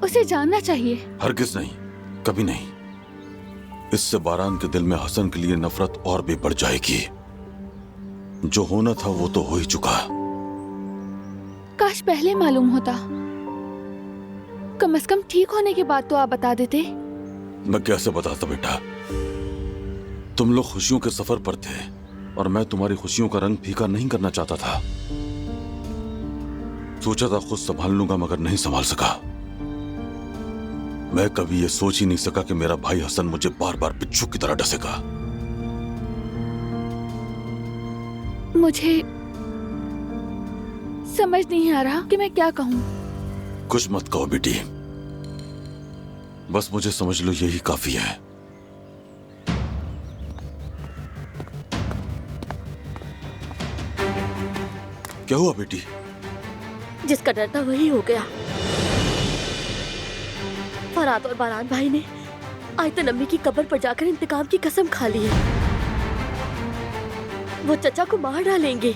उसे जानना चाहिए। हरगिज नहीं, कभी नहीं। इससे बारान के दिल में हसन के लिए नफरत और भी बढ़ जाएगी। जो होना था वो तो हो ही चुका। काश पहले मालूम होता। कम से कम ठीक होने के बाद तो आप बता देते। मैं कैसे बताता बेटा? तुम लोग खुशियों के सफर पर थे और मैं तुम्हारी खुशियों का रंग फीका नहीं करना चाहता था। सोचा था खुद संभाल लूंगा, मगर नहीं संभाल सका। मैं कभी ये सोच ही नहीं सका कि मेरा भाई हसन मुझे बार बार बिच्छू की तरह डसेगा। मुझे समझ नहीं आ रहा कि मैं क्या कहूं। कुछ मत कहो बेटी, बस मुझे समझ लो, यही काफी है। क्या हुआ बेटी? जिसका डर था वही हो गया। फरात और बारान भाई ने आयतन अम्मी की कब्र पर जाकर इंतकाम की कसम खा ली है। वो चचा को मार डालेंगे।